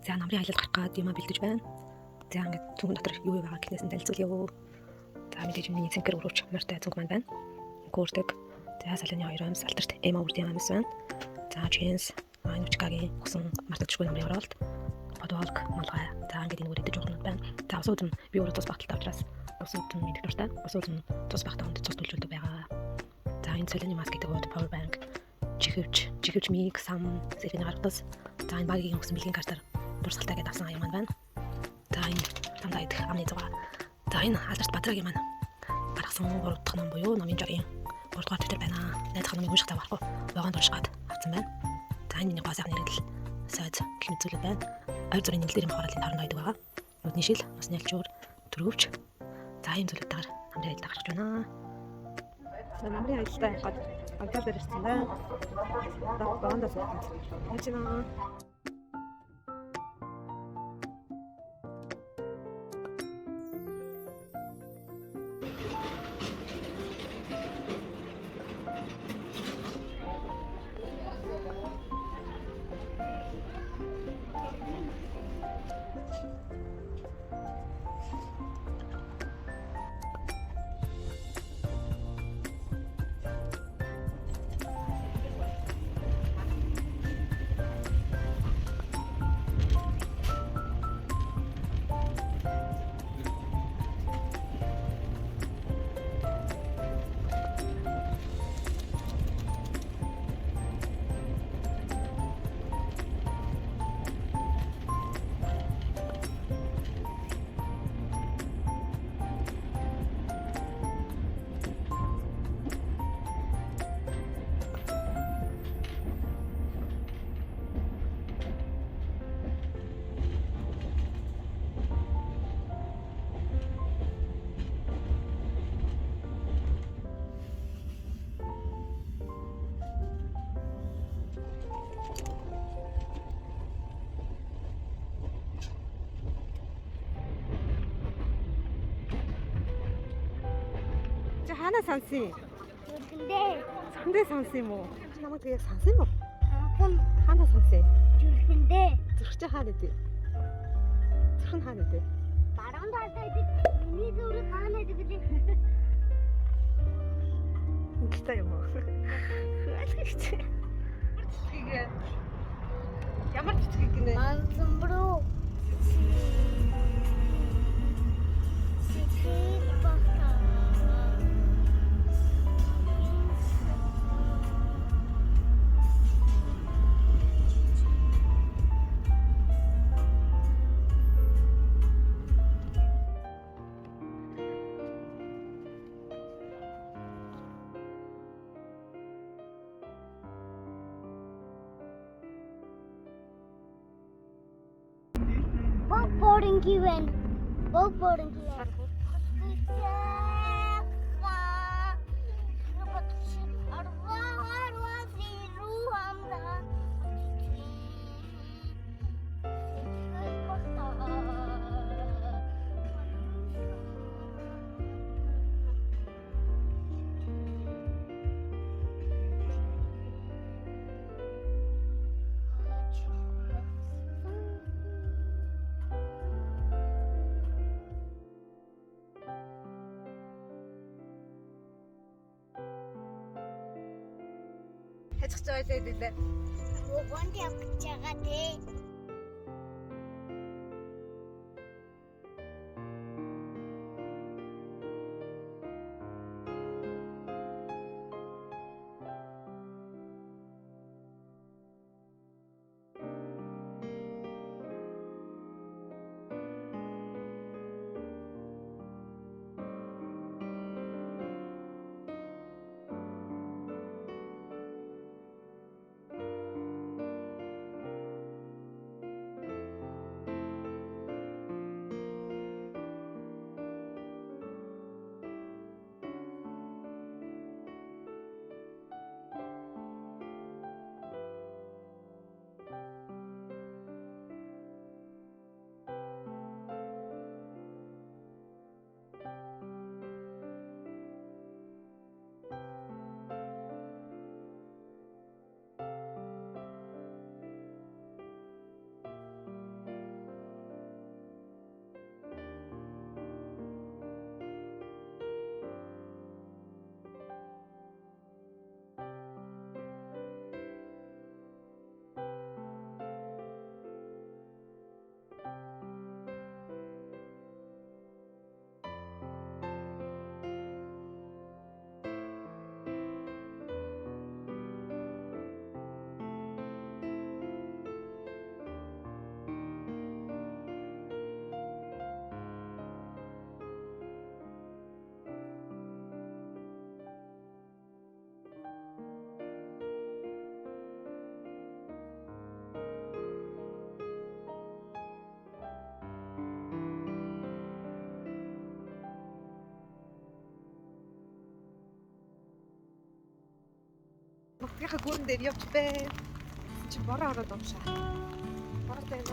За намрын аялал гарах гээд юмаа бэлдэж байна. За ингээд түн дотор юу юу байгаа гэхнээс нь танилцуулъя. За мэдээж миний цэнхэр өрөвч морьтой цүнх маань байна. Гүрдэг. За саланы 2 амс алтарт эма үрдийн амс байна. За джинс, нучгагийн усан мартагдчихгүй намрын оролт. Подвалк, малгай. За ингээд энэ үрдэж жоохнод байна. За ус үүдэн би өөрөө тус багталтай учраас ус үүдэн мэдэх дуртай. Ус үүдэн тус багтаанд цус төлжүүлдэг байгаа. За энэ саланы маск гэдэг ууд power bank. Чихвч миг сам зэрэг гаргадас. За энэ багийн усан бэлгийн картаар дурсгалтай гэдэг авсан аян маань байна. За энэ тандаа идэх амны зугаа. За энэ алдарт Бадрагийн маань гаргасан 3 дахь ном буюу номын жорын 3 дугаар дэвтэр байна. Найдах номыг унших таварахгүй вагонд уншгаад авсан байна. За энэ миний гоо сайхан нэрэл сайд гэх мэт зүйлүүд байна. Ойр зүрийн нийлдэр юм хараалын харна байдаг байгаа. Нүдний шил, усны алчуур, төрөвч. За энэ зүйлүүдээр намрын аялалд гарч байна. За намрын аялалдаа явахад агтаар дээр ирсэн байна. Вагондоо суугаад. Ячна. Хана сансан? Сандээ сансан юм уу? Намайг яг сансан юм уу? Хана сансан? Зүрхэндээ. Зүрхч хаана идэв? Зүрхэн хаана идэв? Баруун талдаа идэв. Миний зүрх хаана идэв гэлээ. Ингэхтэй юм уу? Хөөе. Ямар цэцгийг гинэ? Мансамбруу. Boarding given. Boarding given. Хажих жаалаа хэлээ. Вагонд явж байгаа дээ. яхаа гүрэн дээр явж бай. Чи бороо ороод амшаа. Бороо дээр.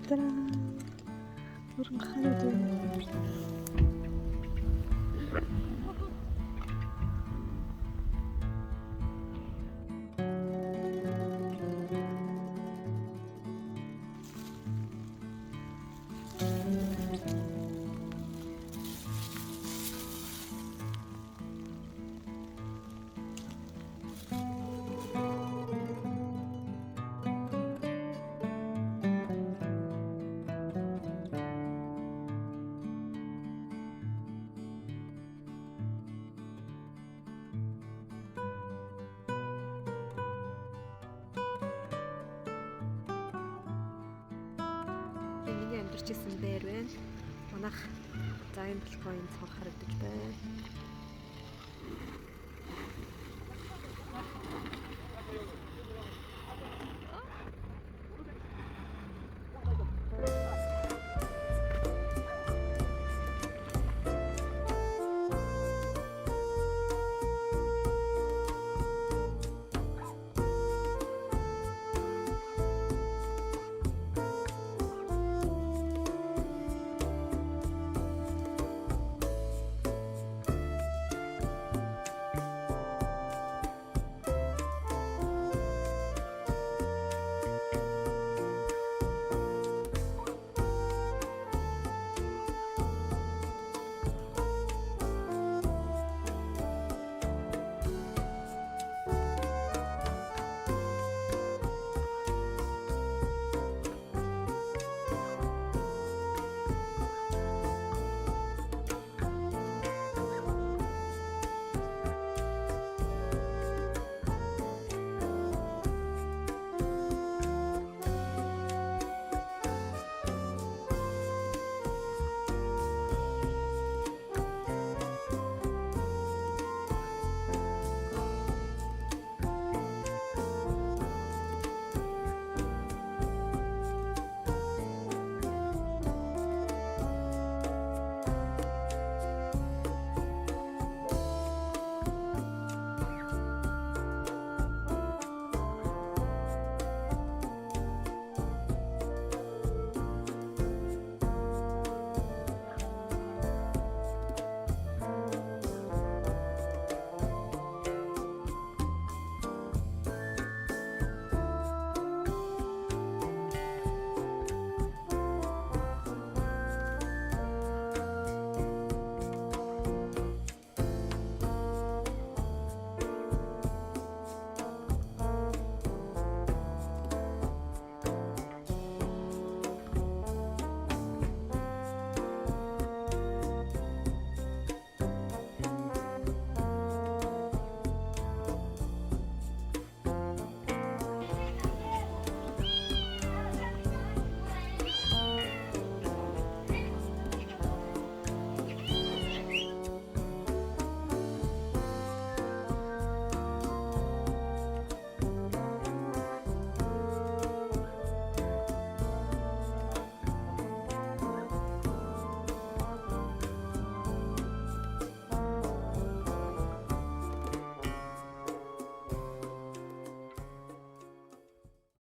짜란. 우린 하나도. Миний амьдарч исэн бээр байна. Манайх за энэ балкон цог харагдаж байна.